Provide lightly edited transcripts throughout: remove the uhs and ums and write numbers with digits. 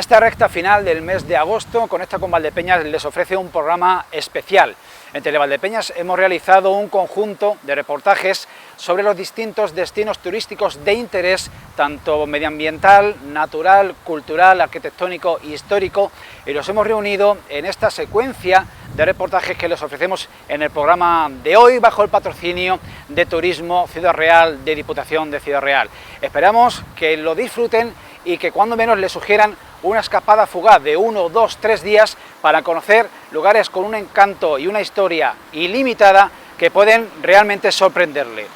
esta recta final del mes de agosto, Conecta con Valdepeñas les ofrece un programa especial. En Televaldepeñas hemos realizado un conjunto de reportajes sobre los distintos destinos turísticos de interés, tanto medioambiental, natural, cultural, arquitectónico e histórico, y los hemos reunido en esta secuencia de reportajes que les ofrecemos en el programa de hoy, bajo el patrocinio de Turismo Ciudad Real, de Diputación de Ciudad Real. Esperamos que lo disfruten y que cuando menos les sugieran una escapada fugaz de 1, 2, 3 días para conocer lugares con un encanto y una historia ilimitada que pueden realmente sorprenderle.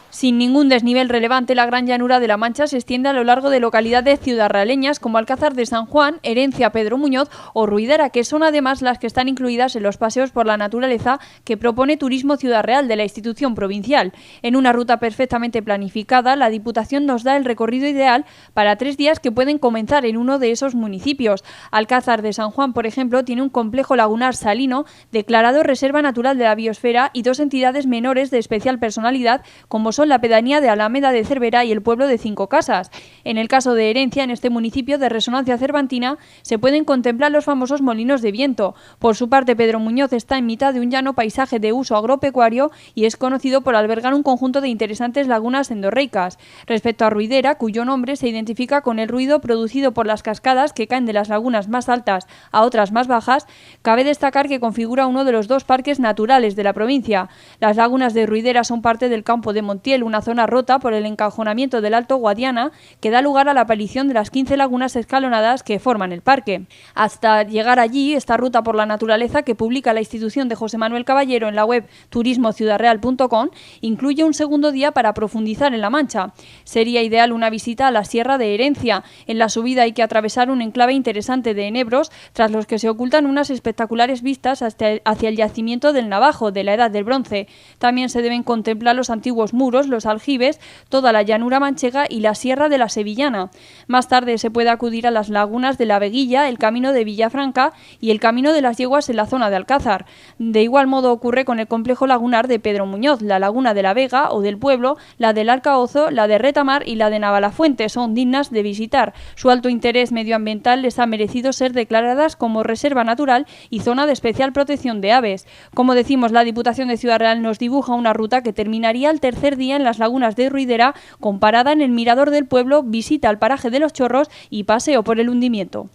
Sin ningún desnivel relevante, la Gran Llanura de la Mancha se extiende a lo largo de localidades ciudadraleñas como Alcázar de San Juan, Herencia, Pedro Muñoz o Ruidera, que son además las que están incluidas en los paseos por la naturaleza que propone Turismo Ciudad Real de la institución provincial. En una ruta perfectamente planificada, la Diputación nos da el recorrido ideal para 3 días que pueden comenzar en uno de esos municipios. Alcázar de San Juan, por ejemplo, tiene un complejo lagunar salino declarado Reserva Natural de la Biosfera y 2 entidades menores de especial personalidad como son la pedanía de Alameda de Cervera y el pueblo de Cinco Casas. En el caso de Herencia, en este municipio de resonancia cervantina, se pueden contemplar los famosos molinos de viento. Por su parte, Pedro Muñoz está en mitad de un llano paisaje de uso agropecuario y es conocido por albergar un conjunto de interesantes lagunas endorreicas. Respecto a Ruidera, cuyo nombre se identifica con el ruido producido por las cascadas que caen de las lagunas más altas a otras más bajas, cabe destacar que configura uno de los 2 parques naturales de la provincia. Las lagunas de Ruidera son parte del campo de Montiel, una zona rota por el encajonamiento del Alto Guadiana que da lugar a la aparición de las 15 lagunas escalonadas que forman el parque. Hasta llegar allí, esta ruta por la naturaleza que publica la institución de José Manuel Caballero en la web turismociudareal.com incluye un segundo día para profundizar en la Mancha. Sería ideal una visita a la Sierra de Herencia. En la subida hay que atravesar un enclave interesante de enebros, tras los que se ocultan unas espectaculares vistas hacia el yacimiento del Navajo de la Edad del Bronce. También se deben contemplar los antiguos muros, los aljibes, toda la llanura manchega y la Sierra de la Sevillana. Más tarde se puede acudir a las lagunas de la Veguilla, el camino de Villafranca y el camino de las Yeguas en la zona de Alcázar. De igual modo ocurre con el complejo lagunar de Pedro Muñoz, la laguna de la Vega o del Pueblo, la del Alcaozo, la de Retamar y la de Navalafuente son dignas de visitar. Su alto interés medioambiental les ha merecido ser declaradas como reserva natural y zona de especial protección de aves. Como decimos, la Diputación de Ciudad Real nos dibuja una ruta que terminaría el tercer día en las lagunas de Ruidera, con parada en el Mirador del Pueblo, visita al paraje de los Chorros y paseo por el hundimiento.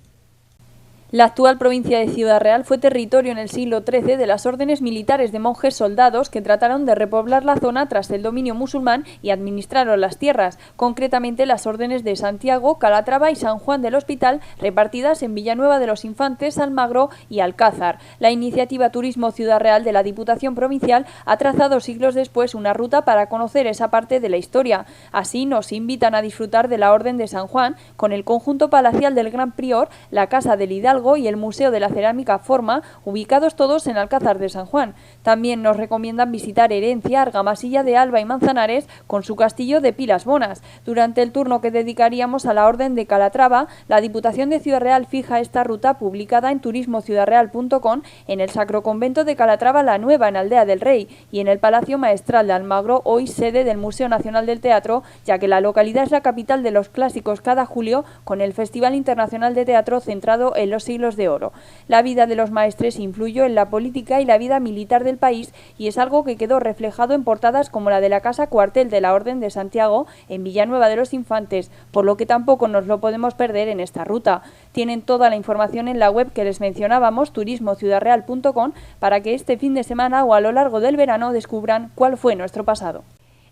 La actual provincia de Ciudad Real fue territorio en el siglo XIII de las órdenes militares de monjes soldados que trataron de repoblar la zona tras el dominio musulmán y administraron las tierras, concretamente las órdenes de Santiago, Calatrava y San Juan del Hospital, repartidas en Villanueva de los Infantes, Almagro y Alcázar. La iniciativa Turismo Ciudad Real de la Diputación Provincial ha trazado siglos después una ruta para conocer esa parte de la historia. Así nos invitan a disfrutar de la Orden de San Juan, con el conjunto palacial del Gran Prior, la Casa del Hidalgo y el Museo de la Cerámica Forma, ubicados todos en Alcázar de San Juan. También nos recomiendan visitar Herencia, Argamasilla de Alba y Manzanares con su castillo de Pilas Bonas. Durante el turno que dedicaríamos a la Orden de Calatrava, la Diputación de Ciudad Real fija esta ruta publicada en turismociudareal.com en el Sacro Convento de Calatrava la Nueva en Aldea del Rey y en el Palacio Maestral de Almagro, hoy sede del Museo Nacional del Teatro, ya que la localidad es la capital de los clásicos cada julio con el Festival Internacional de Teatro centrado en los siglos de oro. La vida de los maestres influyó en la política y la vida militar del país y es algo que quedó reflejado en portadas como la de la Casa Cuartel de la Orden de Santiago en Villanueva de los Infantes, por lo que tampoco nos lo podemos perder en esta ruta. Tienen toda la información en la web que les mencionábamos, turismociudareal.com, para que este fin de semana o a lo largo del verano descubran cuál fue nuestro pasado.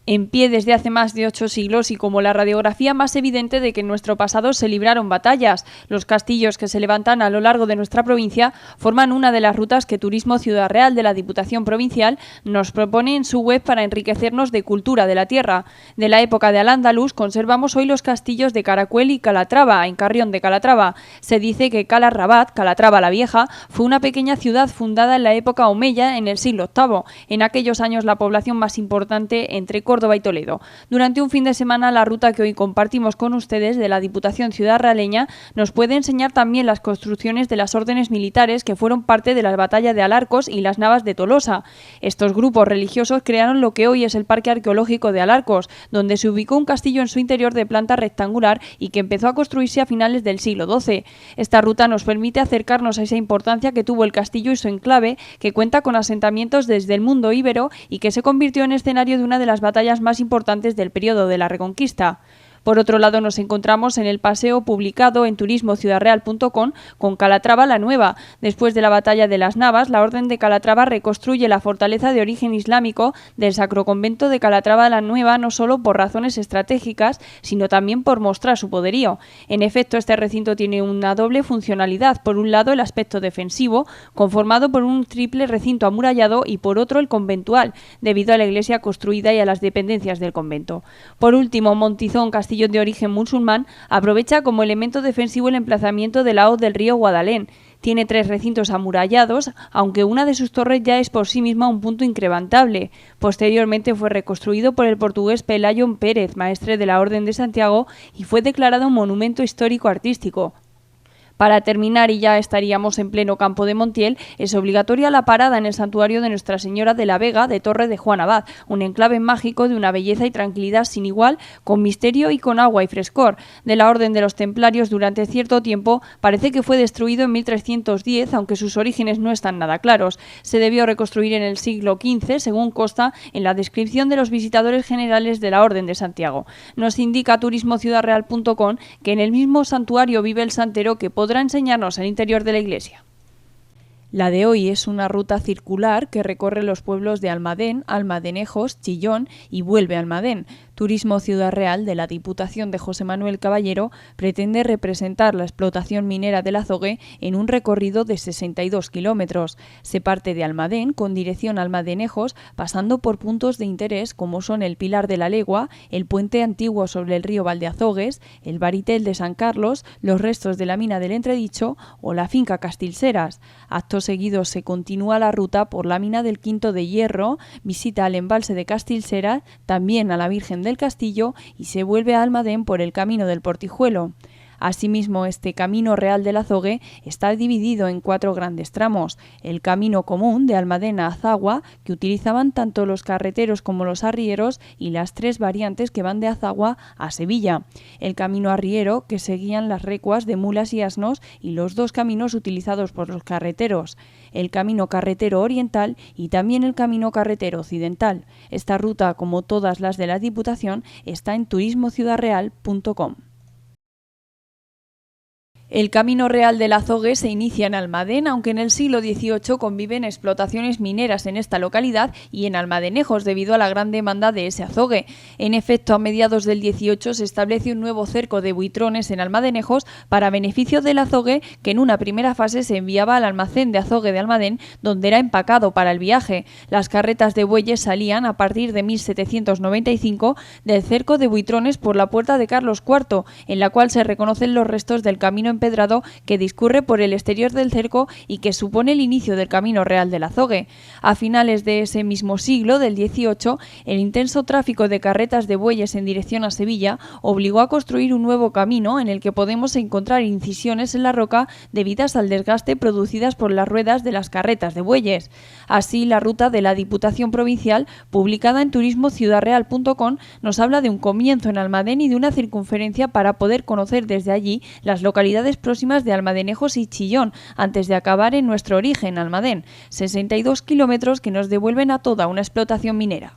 En pie desde hace más de 8 siglos y como la radiografía más evidente de que en nuestro pasado se libraron batallas. Los castillos que se levantan a lo largo de nuestra provincia forman una de las rutas que Turismo Ciudad Real de la Diputación Provincial nos propone en su web para enriquecernos de cultura de la tierra. De la época de Al-Ándalus conservamos hoy los castillos de Caracuel y Calatrava, en Carrión de Calatrava. Se dice que Cala Rabat, Calatrava la Vieja, fue una pequeña ciudad fundada en la época omeya en el siglo VIII. En aquellos años la población más importante, entre Córdoba y Toledo. Durante un fin de semana, la ruta que hoy compartimos con ustedes de la Diputación Ciudad Realeña nos puede enseñar también las construcciones de las órdenes militares que fueron parte de la batalla de Alarcos y las Navas de Tolosa. Estos grupos religiosos crearon lo que hoy es el Parque Arqueológico de Alarcos, donde se ubicó un castillo en su interior de planta rectangular y que empezó a construirse a finales del siglo XII. Esta ruta nos permite acercarnos a esa importancia que tuvo el castillo y su enclave, que cuenta con asentamientos desde el mundo íbero y que se convirtió en escenario de una de las batallas más importantes del periodo de la Reconquista. Por otro lado, nos encontramos en el paseo publicado en turismociudadreal.com con Calatrava la Nueva. Después de la batalla de las Navas, la Orden de Calatrava reconstruye la fortaleza de origen islámico del Sacro Convento de Calatrava la Nueva, no solo por razones estratégicas, sino también por mostrar su poderío. En efecto, este recinto tiene una doble funcionalidad. Por un lado, el aspecto defensivo, conformado por un triple recinto amurallado, y por otro, el conventual, debido a la iglesia construida y a las dependencias del convento. Por último, Montizón, castillo de origen musulmán, aprovecha como elemento defensivo el emplazamiento de la hoz del río Guadalén. Tiene 3 recintos amurallados, aunque una de sus torres ya es por sí misma un punto incrementable. Posteriormente fue reconstruido por el portugués Pelayo Pérez, maestre de la Orden de Santiago, y fue declarado un monumento histórico-artístico. Para terminar, y ya estaríamos en pleno Campo de Montiel, es obligatoria la parada en el santuario de Nuestra Señora de la Vega de Torre de Juan Abad, un enclave mágico de una belleza y tranquilidad sin igual, con misterio y con agua y frescor. De la Orden de los Templarios, durante cierto tiempo parece que fue destruido en 1310, aunque sus orígenes no están nada claros. Se debió reconstruir en el siglo XV, según consta en la descripción de los visitadores generales de la Orden de Santiago. Nos indica turismociudadreal.com que en el mismo santuario vive el santero que podrá enseñarnos el interior de la iglesia. La de hoy es una ruta circular que recorre los pueblos de Almadén, Almadenejos, Chillón y vuelve a Almadén. Turismo Ciudad Real de la Diputación de José Manuel Caballero pretende representar la explotación minera del Azogue en un recorrido de 62 kilómetros. Se parte de Almadén con dirección a Almadenejos, pasando por puntos de interés como son el Pilar de la Legua, el puente antiguo sobre el río Valdeazogues, el Baritel de San Carlos, los restos de la mina del Entredicho o la finca Castilseras. Acto seguido se continúa la ruta por la mina del Quinto de Hierro, visita al embalse de Castilseras, también a la Virgen del Castillo y se vuelve a Almadén por el camino del Portijuelo. Asimismo, este Camino Real del Azogue está dividido en 4 grandes tramos. El camino común de Almadén a Azagua, que utilizaban tanto los carreteros como los arrieros, y las 3 variantes que van de Azagua a Sevilla. El camino arriero, que seguían las recuas de mulas y asnos, y los 2 caminos utilizados por los carreteros. El camino carretero oriental y también el camino carretero occidental. Esta ruta, como todas las de la Diputación, está en turismociudadreal.com. El Camino Real del Azogue se inicia en Almadén, aunque en el siglo XVIII conviven explotaciones mineras en esta localidad y en Almadenejos debido a la gran demanda de ese azogue. En efecto, a mediados del XVIII se establece un nuevo cerco de buitrones en Almadenejos para beneficio del azogue, que en una primera fase se enviaba al almacén de azogue de Almadén, donde era empacado para el viaje. Las carretas de bueyes salían a partir de 1795 del cerco de buitrones por la puerta de Carlos IV, en la cual se reconocen los restos del camino empedrado que discurre por el exterior del cerco y que supone el inicio del Camino Real del Azogue. A finales de ese mismo siglo, del XVIII, el intenso tráfico de carretas de bueyes en dirección a Sevilla obligó a construir un nuevo camino en el que podemos encontrar incisiones en la roca debidas al desgaste producidas por las ruedas de las carretas de bueyes. Así, la ruta de la Diputación Provincial, publicada en turismociudadreal.com, nos habla de un comienzo en Almadén y de una circunferencia para poder conocer desde allí las localidades próximas de Almadenejos y Chillón, antes de acabar en nuestro origen, Almadén, 62 kilómetros que nos devuelven a toda una explotación minera.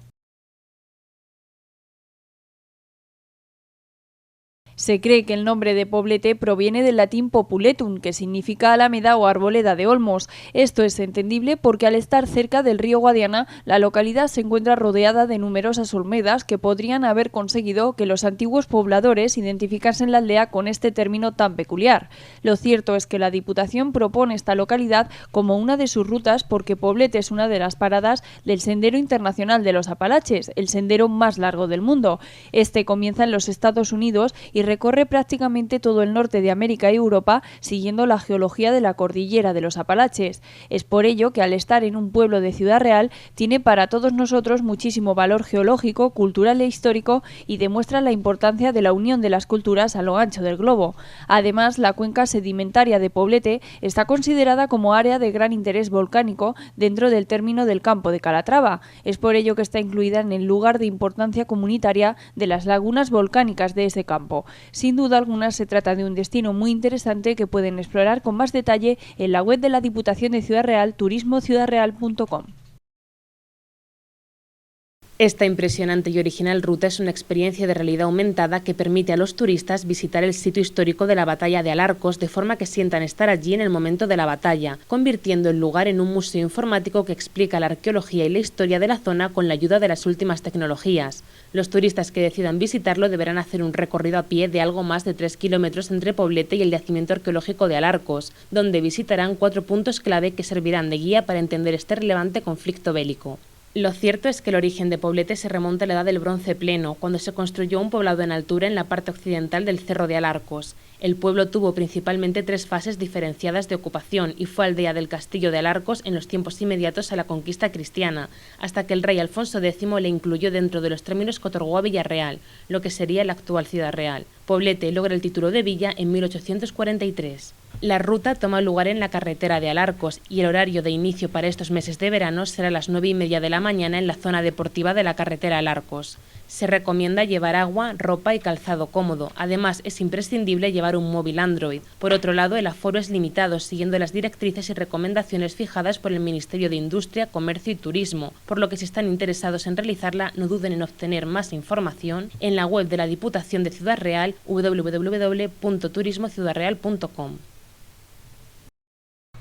Se cree que el nombre de Poblete proviene del latín populetum, que significa alameda o arboleda de olmos. Esto es entendible porque al estar cerca del río Guadiana, la localidad se encuentra rodeada de numerosas olmedas que podrían haber conseguido que los antiguos pobladores identificasen la aldea con este término tan peculiar. Lo cierto es que la Diputación propone esta localidad como una de sus rutas porque Poblete es una de las paradas del Sendero Internacional de los Apalaches, el sendero más largo del mundo. Este comienza en los Estados Unidos y recorre prácticamente todo el norte de América y Europa siguiendo la geología de la cordillera de los Apalaches. Es por ello que al estar en un pueblo de Ciudad Real tiene para todos nosotros muchísimo valor geológico, cultural e histórico y demuestra la importancia de la unión de las culturas a lo ancho del globo. Además, la cuenca sedimentaria de Poblete está considerada como área de gran interés volcánico dentro del término del campo de Calatrava. Es por ello que está incluida en el lugar de importancia comunitaria de las lagunas volcánicas de ese campo. Sin duda alguna se trata de un destino muy interesante que pueden explorar con más detalle en la web de la Diputación de Ciudad Real, turismociudadreal.com. Esta impresionante y original ruta es una experiencia de realidad aumentada que permite a los turistas visitar el sitio histórico de la batalla de Alarcos de forma que sientan estar allí en el momento de la batalla, convirtiendo el lugar en un museo informático que explica la arqueología y la historia de la zona con la ayuda de las últimas tecnologías. Los turistas que decidan visitarlo deberán hacer un recorrido a pie de algo más de 3 kilómetros entre Poblete y el yacimiento arqueológico de Alarcos, donde visitarán 4 puntos clave que servirán de guía para entender este relevante conflicto bélico. Lo cierto es que el origen de Poblete se remonta a la Edad del Bronce Pleno, cuando se construyó un poblado en altura en la parte occidental del Cerro de Alarcos. El pueblo tuvo principalmente 3 fases diferenciadas de ocupación y fue aldea del castillo de Alarcos en los tiempos inmediatos a la conquista cristiana, hasta que el rey Alfonso X le incluyó dentro de los términos que otorgó a Villarreal, lo que sería la actual Ciudad Real. Poblete logra el título de villa en 1843. La ruta toma lugar en la carretera de Alarcos y el horario de inicio para estos meses de verano será a las 9:30 de la mañana en la zona deportiva de la carretera Alarcos. Se recomienda llevar agua, ropa y calzado cómodo. Además, es imprescindible llevar un móvil Android. Por otro lado, el aforo es limitado, siguiendo las directrices y recomendaciones fijadas por el Ministerio de Industria, Comercio y Turismo, por lo que si están interesados en realizarla, no duden en obtener más información en la web de la Diputación de Ciudad Real, www.turismociudadreal.com.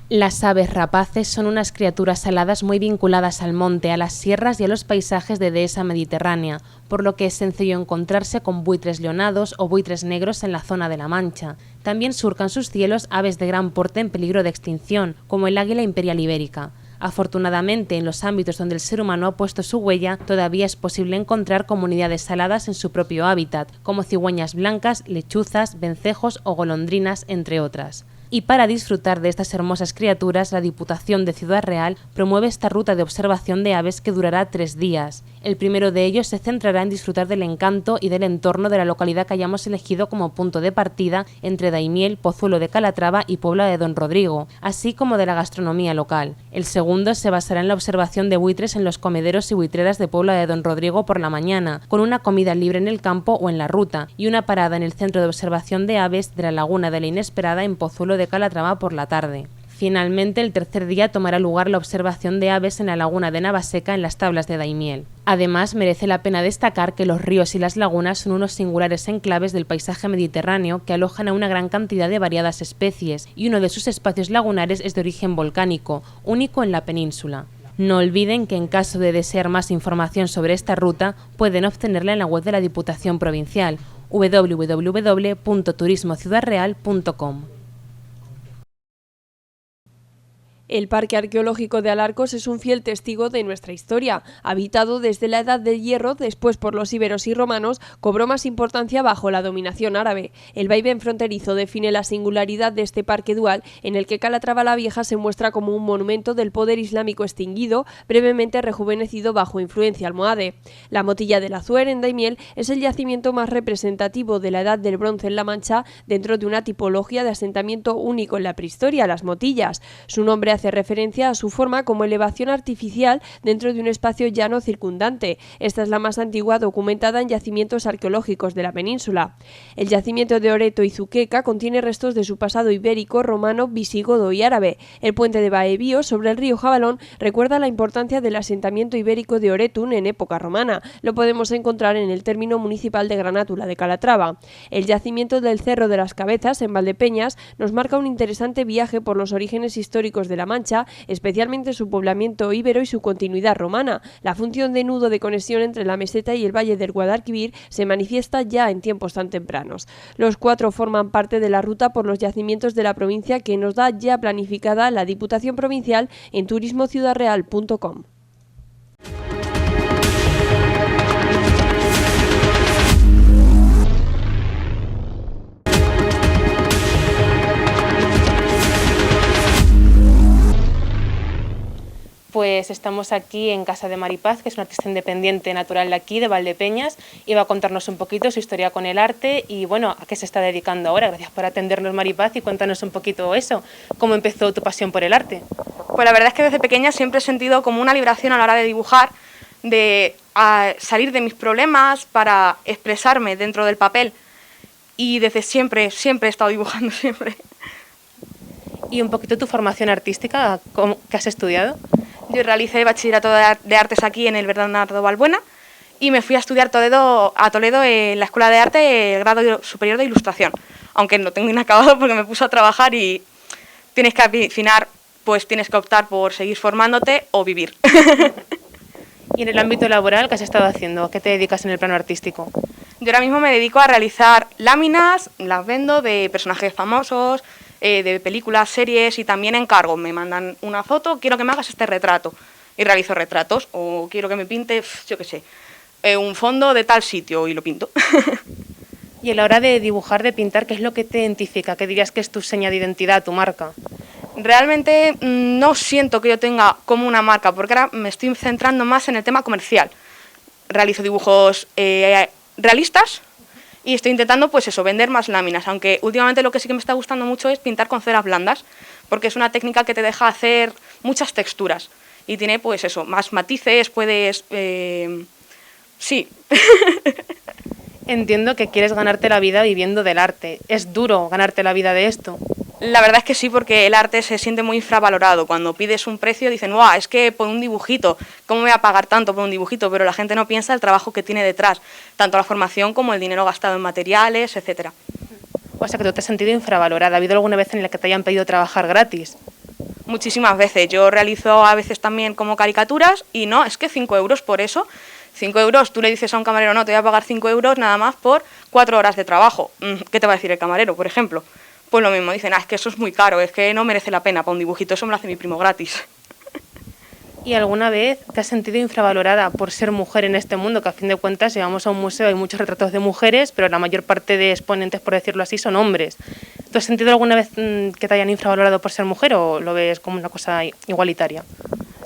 Las aves rapaces son unas criaturas aladas muy vinculadas al monte, a las sierras y a los paisajes de dehesa mediterránea, por lo que es sencillo encontrarse con buitres leonados o buitres negros en la zona de La Mancha. También surcan sus cielos aves de gran porte en peligro de extinción, como el águila imperial ibérica. Afortunadamente, en los ámbitos donde el ser humano ha puesto su huella, todavía es posible encontrar comunidades aladas en su propio hábitat, como cigüeñas blancas, lechuzas, vencejos o golondrinas, entre otras. Y para disfrutar de estas hermosas criaturas, la Diputación de Ciudad Real promueve esta ruta de observación de aves que durará 3 días. El primero de ellos se centrará en disfrutar del encanto y del entorno de la localidad que hayamos elegido como punto de partida entre Daimiel, Pozuelo de Calatrava y Puebla de Don Rodrigo, así como de la gastronomía local. El segundo se basará en la observación de buitres en los comederos y buitreras de Puebla de Don Rodrigo por la mañana, con una comida libre en el campo o en la ruta, y una parada en el centro de observación de aves de la Laguna de la Inesperada en Pozuelo de Calatrava por la tarde. Finalmente, el tercer día tomará lugar la observación de aves en la laguna de Navaseca en las tablas de Daimiel. Además, merece la pena destacar que los ríos y las lagunas son unos singulares enclaves del paisaje mediterráneo que alojan a una gran cantidad de variadas especies, y uno de sus espacios lagunares es de origen volcánico, único en la península. No olviden que en caso de desear más información sobre esta ruta, pueden obtenerla en la web de la Diputación Provincial, www.turismociudadreal.com. El Parque Arqueológico de Alarcos es un fiel testigo de nuestra historia. Habitado desde la Edad del Hierro, después por los íberos y romanos, cobró más importancia bajo la dominación árabe. El vaivén fronterizo define la singularidad de este parque dual, en el que Calatrava la Vieja se muestra como un monumento del poder islámico extinguido, brevemente rejuvenecido bajo influencia almohade. La Motilla del Azuer, en Daimiel, es el yacimiento más representativo de la Edad del Bronce en La Mancha, dentro de una tipología de asentamiento único en la prehistoria, las motillas. Su nombre hace referencia a su forma como elevación artificial dentro de un espacio llano circundante. Esta es la más antigua documentada en yacimientos arqueológicos de la península. El yacimiento de Oreto y Zuqueca contiene restos de su pasado ibérico, romano, visigodo y árabe. El puente de Baebío sobre el río Jabalón recuerda la importancia del asentamiento ibérico de Oretun en época romana. Lo podemos encontrar en el término municipal de Granátula de Calatrava. El yacimiento del Cerro de las Cabezas, en Valdepeñas, nos marca un interesante viaje por los orígenes históricos de La Mancha, especialmente su poblamiento íbero y su continuidad romana. La función de nudo de conexión entre la meseta y el valle del Guadalquivir se manifiesta ya en tiempos tan tempranos. Los 4 forman parte de la ruta por los yacimientos de la provincia que nos da ya planificada la Diputación Provincial en turismociudadreal.com. pues estamos aquí en casa de Maripaz, que es una artista independiente natural de aquí, de Valdepeñas, y va a contarnos un poquito su historia con el arte y, bueno, a qué se está dedicando ahora. Gracias por atendernos, Maripaz, y cuéntanos un poquito eso. ¿Cómo empezó tu pasión por el arte? Pues la verdad es que desde pequeña siempre he sentido como una liberación a la hora de dibujar, de salir de mis problemas para expresarme dentro del papel. Y desde siempre he estado dibujando, siempre. Y un poquito tu formación artística, ¿qué has estudiado? Yo realicé bachillerato de artes aquí en el Bernardo Balbuena y me fui a estudiar a Toledo en la Escuela de Arte, el grado superior de Ilustración. Aunque no tengo inacabado porque me puse a trabajar y tienes que al final, pues tienes que optar por seguir formándote o vivir. ¿Y en el ámbito laboral qué has estado haciendo? ¿A qué te dedicas en el plano artístico? Yo ahora mismo me dedico a realizar láminas, las vendo de personajes famosos, de películas, series y también encargo. Me mandan una foto, quiero que me hagas este retrato y realizo retratos, o quiero que me pinte, yo qué sé, un fondo de tal sitio y lo pinto. Y a la hora de dibujar, de pintar, ¿qué es lo que te identifica? ¿Qué dirías que es tu seña de identidad, tu marca? Realmente no siento que yo tenga como una marca, porque ahora me estoy centrando más en el tema comercial. Realizo dibujos realistas y estoy intentando, pues eso, vender más láminas, aunque últimamente lo que sí que me está gustando mucho es pintar con ceras blandas, porque es una técnica que te deja hacer muchas texturas y tiene, pues eso, más matices, puedes... sí. Entiendo que quieres ganarte la vida viviendo del arte. ¿Es duro ganarte la vida de esto? La verdad es que sí, porque el arte se siente muy infravalorado. Cuando pides un precio dicen, ¡guau! Es que por un dibujito, ¿cómo me voy a pagar tanto por un dibujito? Pero la gente no piensa el trabajo que tiene detrás, tanto la formación como el dinero gastado en materiales, etcétera. O sea que tú te has sentido infravalorada. ¿Ha habido alguna vez en la que te hayan pedido trabajar gratis? Muchísimas veces. Yo realizo a veces también como caricaturas y no, es que 5 euros por eso. 5 euros, tú le dices a un camarero, no, te voy a pagar 5 euros nada más por 4 horas de trabajo. ¿Qué te va a decir el camarero, por ejemplo? Pues lo mismo, dicen, es que eso es muy caro, es que no merece la pena para un dibujito, eso me lo hace mi primo gratis. ¿Y alguna vez te has sentido infravalorada por ser mujer en este mundo? Que a fin de cuentas, si vamos a un museo hay muchos retratos de mujeres, pero la mayor parte de exponentes, por decirlo así, son hombres. ¿Tú has sentido alguna vez que te hayan infravalorado por ser mujer o lo ves como una cosa igualitaria?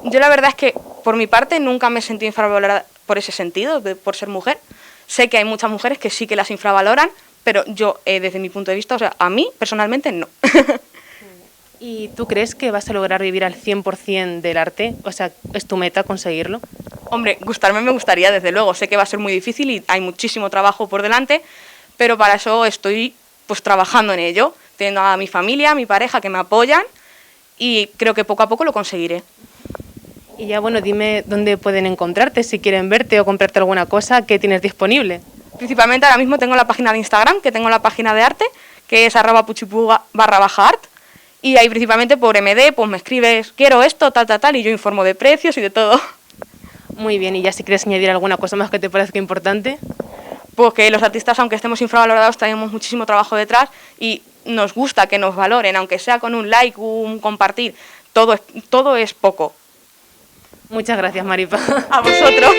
Yo la verdad es que, por mi parte, nunca me he sentido infravalorada por ese sentido, por ser mujer. Sé que hay muchas mujeres que sí que las infravaloran, pero yo, desde mi punto de vista, o sea, a mí, personalmente, no. ¿Y tú crees que vas a lograr vivir al 100% del arte? O sea, ¿es tu meta conseguirlo? Hombre, gustarme me gustaría, desde luego. Sé que va a ser muy difícil y hay muchísimo trabajo por delante, pero para eso estoy pues trabajando en ello. Tengo a mi familia, a mi pareja que me apoyan y creo que poco a poco lo conseguiré. Y ya, bueno, dime dónde pueden encontrarte, si quieren verte o comprarte alguna cosa, ¿qué tienes disponible? Principalmente ahora mismo tengo la página de Instagram, que tengo la página de arte, que es @puchipu_art, y ahí principalmente por MD, pues me escribes, quiero esto, tal, y yo informo de precios y de todo. Muy bien, y ya si quieres añadir alguna cosa más que te parezca importante. Pues que los artistas, aunque estemos infravalorados, tenemos muchísimo trabajo detrás y nos gusta que nos valoren, aunque sea con un like, un compartir, todo es poco. Muchas gracias, Maripa. A vosotros.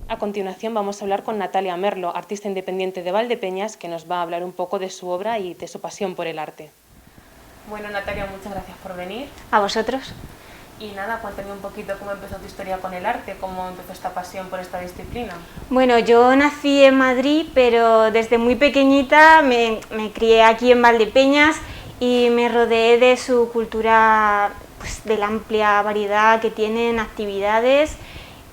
A continuación vamos a hablar con Natalia Merlo, artista independiente de Valdepeñas, que nos va a hablar un poco de su obra y de su pasión por el arte. Bueno, Natalia, muchas gracias por venir. A vosotros. Y nada, cuéntame un poquito cómo empezó tu historia con el arte, cómo empezó esta pasión por esta disciplina. Bueno, yo nací en Madrid, pero desde muy pequeñita me crié aquí en Valdepeñas y me rodeé de su cultura, pues, de la amplia variedad que tienen actividades,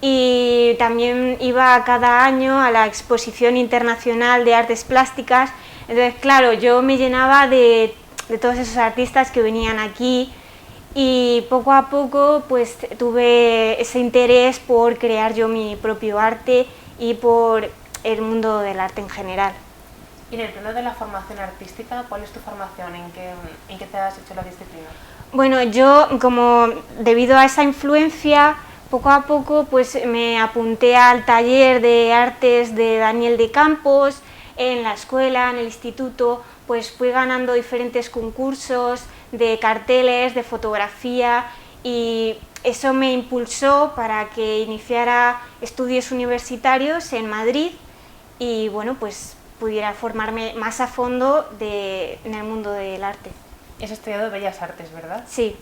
y también iba cada año a la Exposición Internacional de Artes Plásticas. Entonces, claro, yo me llenaba de todos esos artistas que venían aquí, y poco a poco pues tuve ese interés por crear yo mi propio arte y por el mundo del arte en general. Y en el plano de la formación artística, ¿cuál es tu formación? ¿En qué te has hecho la disciplina? Bueno, yo, como debido a esa influencia, poco a poco pues me apunté al taller de artes de Daniel de Campos. En la escuela, en el instituto, pues fui ganando diferentes concursos de carteles, de fotografía, y eso me impulsó para que iniciara estudios universitarios en Madrid y bueno, pues pudiera formarme más a fondo en el mundo del arte. Has estudiado Bellas Artes, ¿verdad? Sí.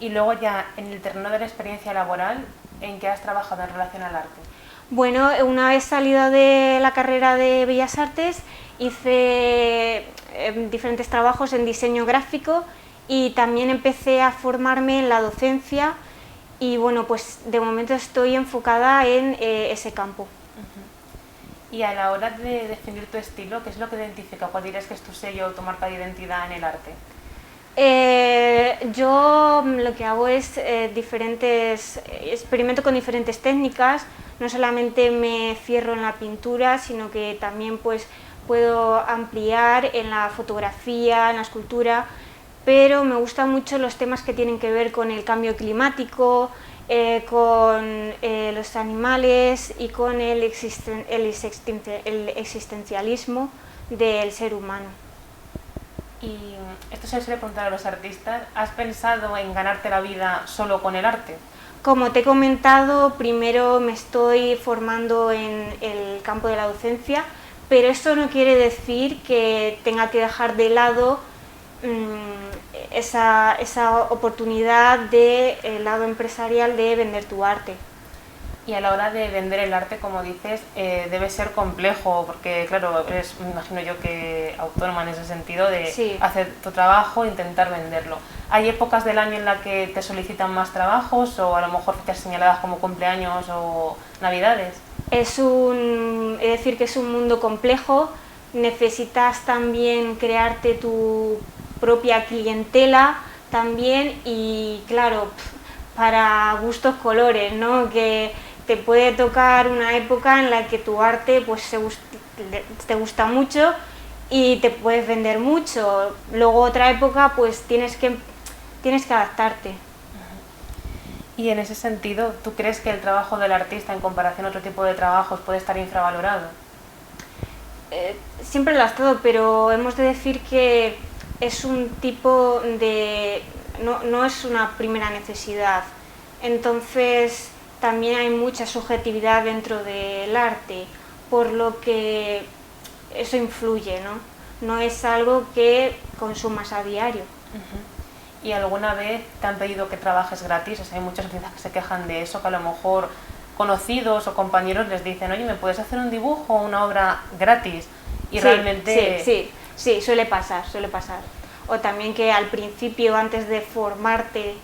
Y luego ya en el terreno de la experiencia laboral, ¿en qué has trabajado en relación al arte? Bueno, una vez salida de la carrera de Bellas Artes, hice diferentes trabajos en diseño gráfico y también empecé a formarme en la docencia, y bueno, pues de momento estoy enfocada en ese campo. Y a la hora de definir tu estilo, ¿qué es lo que identifica? ¿Cuál dirías que es tu sello o tu marca de identidad en el arte? Yo lo que hago es experimento con diferentes técnicas. No solamente me cierro en la pintura, sino que también pues puedo ampliar en la fotografía, en la escultura, pero me gustan mucho los temas que tienen que ver con el cambio climático, con los animales y con el existencialismo del ser humano. Y esto se suele preguntar a los artistas, ¿has pensado en ganarte la vida solo con el arte? Como te he comentado, primero me estoy formando en el campo de la docencia, pero esto no quiere decir que tenga que dejar de lado esa oportunidad del lado empresarial de vender tu arte. Y a la hora de vender el arte, como dices, debe ser complejo, porque claro, eres, me imagino yo, que autónoma en ese sentido de sí, hacer tu trabajo e intentar venderlo. ¿Hay épocas del año en las que te solicitan más trabajos, o a lo mejor fechas señaladas como cumpleaños o navidades? Es decir que es un mundo complejo. Necesitas también crearte tu propia clientela también, y claro, para gustos colores, ¿no? Que te puede tocar una época en la que tu arte pues te gusta mucho y te puedes vender mucho. Luego otra época pues tienes que adaptarte. Y en ese sentido, ¿tú crees que el trabajo del artista en comparación a otro tipo de trabajos puede estar infravalorado? Siempre lo ha estado, pero hemos de decir que es un tipo de... no es una primera necesidad. Entonces también hay mucha subjetividad dentro del arte, por lo que eso influye, ¿no? No es algo que consumas a diario. ¿Y alguna vez te han pedido que trabajes gratis? O sea, hay muchos artistas que se quejan de eso, que a lo mejor conocidos o compañeros les dicen, oye, ¿me puedes hacer un dibujo o una obra gratis? Y sí, realmente... Sí, suele pasar. O también que al principio, antes de formarte,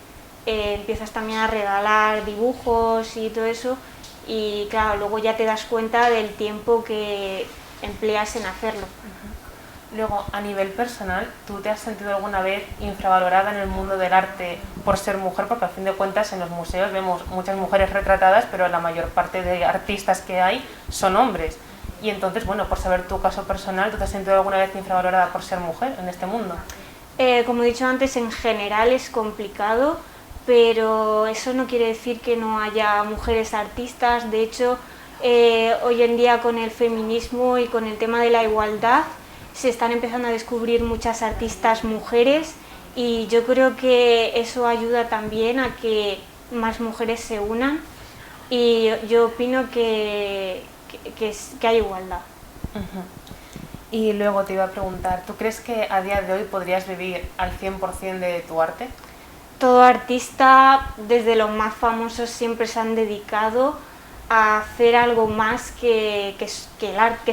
empiezas también a regalar dibujos y todo eso, y claro, luego ya te das cuenta del tiempo que empleas en hacerlo. Luego, a nivel personal, ¿tú te has sentido alguna vez infravalorada en el mundo del arte por ser mujer? Porque al fin de cuentas en los museos vemos muchas mujeres retratadas, pero la mayor parte de artistas que hay son hombres. Y entonces, bueno, por saber tu caso personal, ¿tú te has sentido alguna vez infravalorada por ser mujer en este mundo? Como he dicho antes, en general es complicado, pero eso no quiere decir que no haya mujeres artistas. De hecho, hoy en día con el feminismo y con el tema de la igualdad, se están empezando a descubrir muchas artistas mujeres, y yo creo que eso ayuda también a que más mujeres se unan, y yo opino que hay igualdad. Y luego te iba a preguntar, ¿tú crees que a día de hoy podrías vivir al 100% de tu arte? Todo artista, desde los más famosos, siempre se han dedicado a hacer algo más que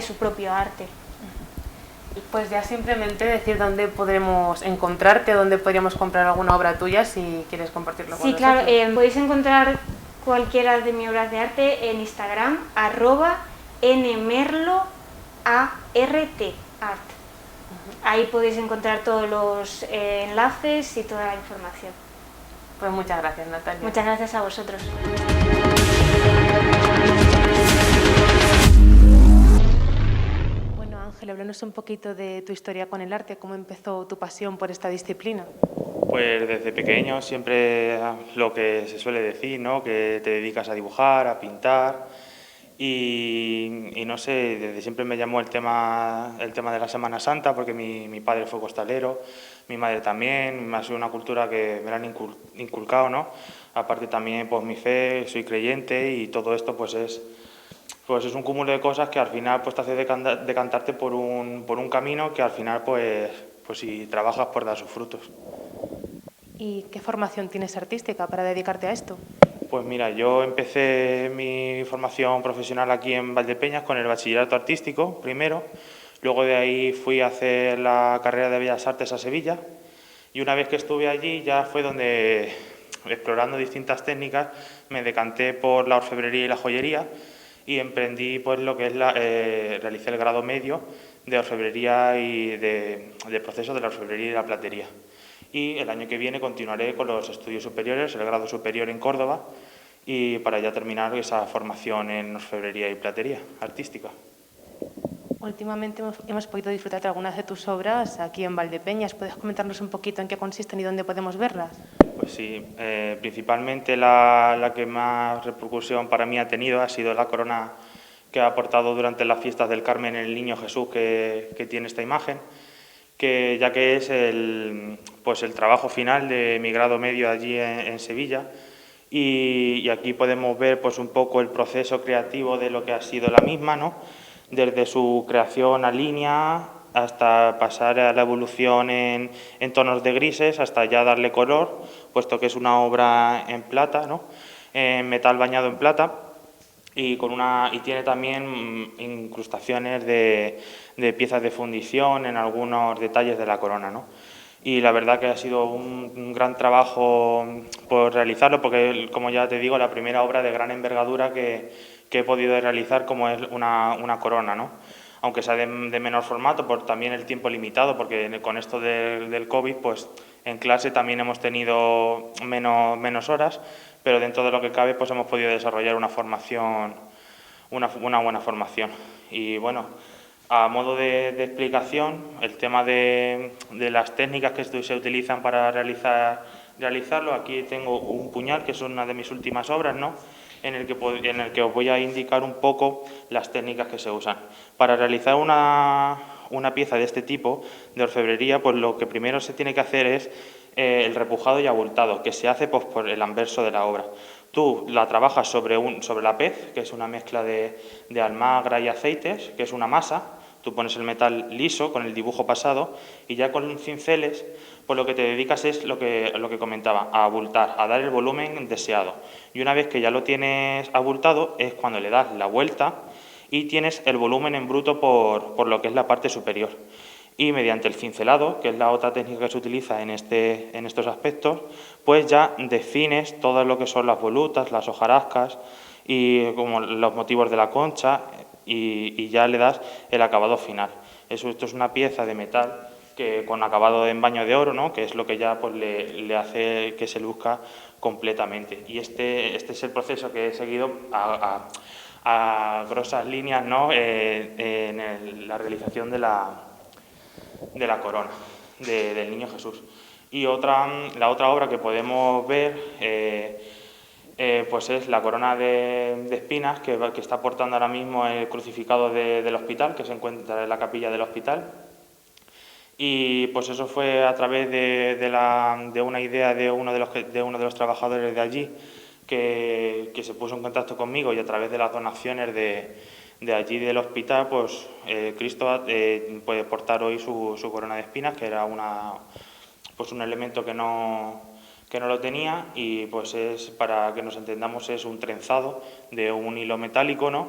su propio arte. Pues ya simplemente decir dónde podremos encontrarte, dónde podríamos comprar alguna obra tuya, si quieres compartirlo con nosotros. Sí, claro, podéis encontrar cualquiera de mis obras de arte en Instagram, @nmerloart. Ahí podéis encontrar todos los enlaces y toda la información. Pues muchas gracias, Natalia. Muchas gracias a vosotros. Bueno, Ángel, háblanos un poquito de tu historia con el arte, cómo empezó tu pasión por esta disciplina. Pues desde pequeño siempre lo que se suele decir, ¿no? Que te dedicas a dibujar, a pintar y no sé, desde siempre me llamó el tema de la Semana Santa porque mi padre fue costalero, mi madre también, ha sido una cultura que me la han inculcado, ¿no? Aparte también pues mi fe, soy creyente y todo esto pues es un cúmulo de cosas que al final pues te hace decantarte por un camino que al final pues si trabajas pues da sus frutos. ¿Y qué formación tienes artística para dedicarte a esto? Pues mira, yo empecé mi formación profesional aquí en Valdepeñas con el bachillerato artístico primero, luego de ahí fui a hacer la carrera de Bellas Artes a Sevilla y una vez que estuve allí ya fue donde, explorando distintas técnicas, me decanté por la orfebrería y la joyería y emprendí pues lo que es realicé el grado medio de orfebrería y de procesos de la orfebrería y la platería. Y el año que viene continuaré con los estudios superiores, el grado superior en Córdoba, y para ya terminar esa formación en orfebrería y platería artística. Últimamente hemos podido disfrutar de algunas de tus obras aquí en Valdepeñas. ¿Puedes comentarnos un poquito en qué consisten y dónde podemos verlas? Pues sí, principalmente la que más repercusión para mí ha tenido ha sido la corona que ha aportado durante las fiestas del Carmen el Niño Jesús que tiene esta imagen, ya que es el trabajo final de mi grado medio allí en Sevilla y aquí podemos ver pues un poco el proceso creativo de lo que ha sido la misma, ¿no? Desde su creación a línea hasta pasar a la evolución en tonos de grises hasta ya darle color, puesto que es una obra en plata, ¿no? En metal bañado en plata y tiene también incrustaciones de piezas de fundición en algunos detalles de la corona, ¿no? Y la verdad que ha sido un gran trabajo por realizarlo, porque como ya te digo, la primera obra de gran envergadura que he podido realizar como es una corona, ¿no? Aunque sea de menor formato, por también el tiempo limitado, porque con esto del COVID, pues en clase también hemos tenido menos horas, pero dentro de lo que cabe pues hemos podido desarrollar una buena formación. Y bueno, a modo de explicación, el tema de las técnicas que se utilizan para realizarlo, aquí tengo un puñal, que es una de mis últimas obras, ¿no? En el que os voy a indicar un poco las técnicas que se usan. Para realizar una pieza de este tipo de orfebrería, pues lo que primero se tiene que hacer es el repujado y abultado, que se hace pues, por el anverso de la obra. Tú la trabajas sobre la pez, que es una mezcla de almagra y aceites, que es una masa. Tú pones el metal liso con el dibujo pasado y ya con cinceles pues lo que te dedicas es lo que comentaba, a abultar, a dar el volumen deseado. Y una vez que ya lo tienes abultado es cuando le das la vuelta y tienes el volumen en bruto por lo que es la parte superior. Y mediante el cincelado, que es la otra técnica que se utiliza en estos aspectos, pues ya defines todo lo que son las volutas, las hojarascas y como los motivos de la concha y ya le das el acabado final. Esto es una pieza de metal que con acabado en baño de oro, ¿no? Que es lo que ya pues, le hace que se luzca completamente. Y este es el proceso que he seguido a grosas líneas, ¿no? En la realización de la corona del Niño Jesús. Y la otra obra que podemos ver pues es la corona de espinas que está portando ahora mismo el crucificado del hospital, que se encuentra en la capilla del hospital. Y pues eso fue a través de una idea de uno de los trabajadores de allí que se puso en contacto conmigo y a través de las donaciones de allí del hospital, pues Cristo puede portar hoy su corona de espinas, que era un elemento que no no lo tenía, y pues es, para que nos entendamos, es un trenzado de un hilo metálico, ¿no?,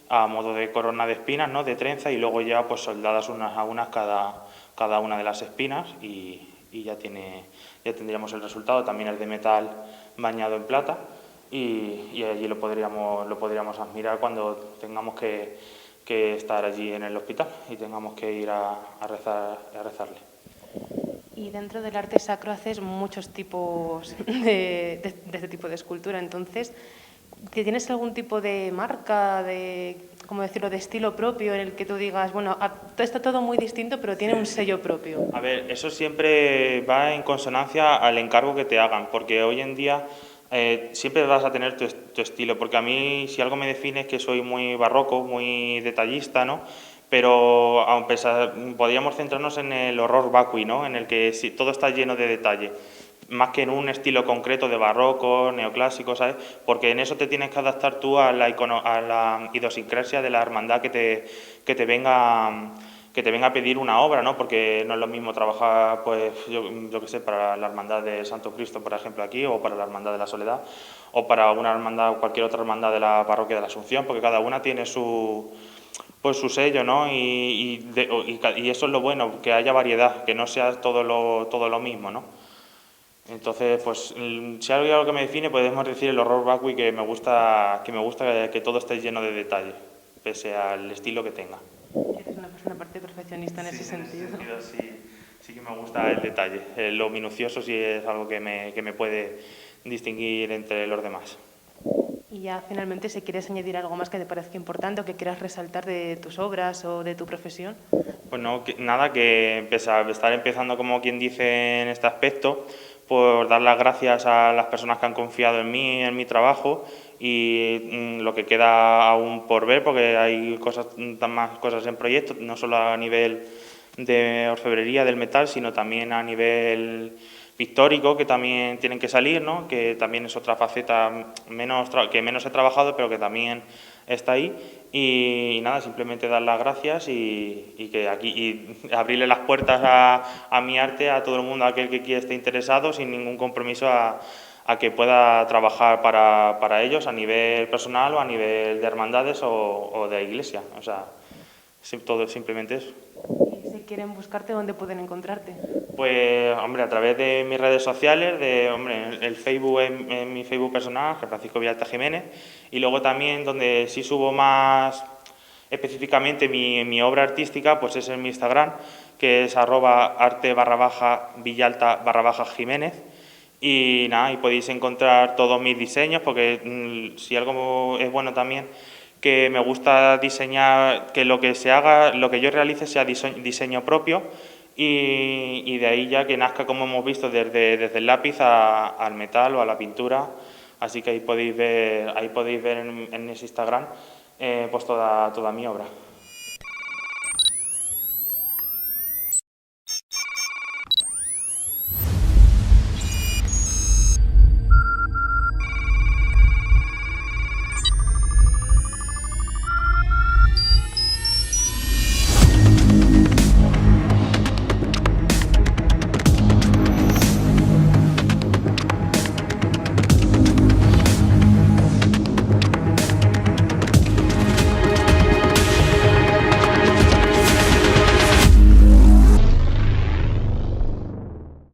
a modo de corona de espinas, ¿no?, de trenza, y luego ya pues soldadas unas a unas cada una de las espinas, y ya tendríamos el resultado. También es de metal bañado en plata, y allí lo podríamos admirar cuando tengamos que estar allí en el hospital y tengamos que ir a rezarle. Y dentro del arte sacro haces muchos tipos de este tipo de escultura. Entonces, ¿tienes algún tipo de marca, ¿cómo decirlo?, de estilo propio en el que tú digas, bueno, está todo muy distinto, pero tiene un sello propio? A ver, eso siempre va en consonancia al encargo que te hagan, porque hoy en día siempre vas a tener tu estilo, porque a mí, si algo me define, es que soy muy barroco, muy detallista, ¿no? Pero podríamos centrarnos en el horror vacui, ¿no?, en el que todo está lleno de detalle, más que en un estilo concreto de barroco, neoclásico, ¿sabes? Porque en eso te tienes que adaptar tú a la idiosincrasia de la hermandad que te venga a pedir una obra, ¿no? Porque no es lo mismo trabajar, pues, yo qué sé, para la Hermandad de Santo Cristo, por ejemplo, aquí, o para la Hermandad de la Soledad, o para una hermandad o cualquier otra hermandad de la Parroquia de la Asunción, porque cada una tiene su sello, ¿no? Y eso es lo bueno, que haya variedad, que no sea todo lo mismo, ¿no? Entonces, pues, si hay algo que me define, podemos decir el horror vacui, que me gusta que todo esté lleno de detalle, pese al estilo que tenga. Eres una persona parte perfeccionista en ese sentido. En ese sentido sí que me gusta el detalle. Lo minucioso sí es algo que me puede distinguir entre los demás. Y ya finalmente, si quieres añadir algo más que te parezca importante o que quieras resaltar de tus obras o de tu profesión. Pues no, nada, que estar empezando, como quien dice, en este aspecto, por dar las gracias a las personas que han confiado en mí, en mi trabajo, y lo que queda aún por ver, porque hay más cosas en proyecto, no solo a nivel de orfebrería del metal, sino también a nivel pictórico, que también tienen que salir, ¿no?, que también es otra faceta que menos he trabajado, pero que también está ahí. Y nada, simplemente dar las gracias y abrirle las puertas a mi arte a todo el mundo, a aquel que esté interesado, sin ningún compromiso, a que pueda trabajar para ellos a nivel personal o a nivel de hermandades o de iglesia. O sea, todo simplemente eso. Y si quieren buscarte, ¿dónde pueden encontrarte? Pues, hombre, a través de mis redes sociales, el Facebook, en mi Facebook personal, Francisco Villalta Jiménez, y luego también donde sí subo más específicamente mi obra artística, pues es en mi Instagram, que es @arte_villalta_Jiménez, y nada, y podéis encontrar todos mis diseños, porque si algo es bueno también, que me gusta diseñar, que lo que yo realice sea diseño propio, y de ahí ya que nazca, como hemos visto, desde el lápiz al metal o a la pintura. Así que ahí podéis ver en ese Instagram pues toda mi obra.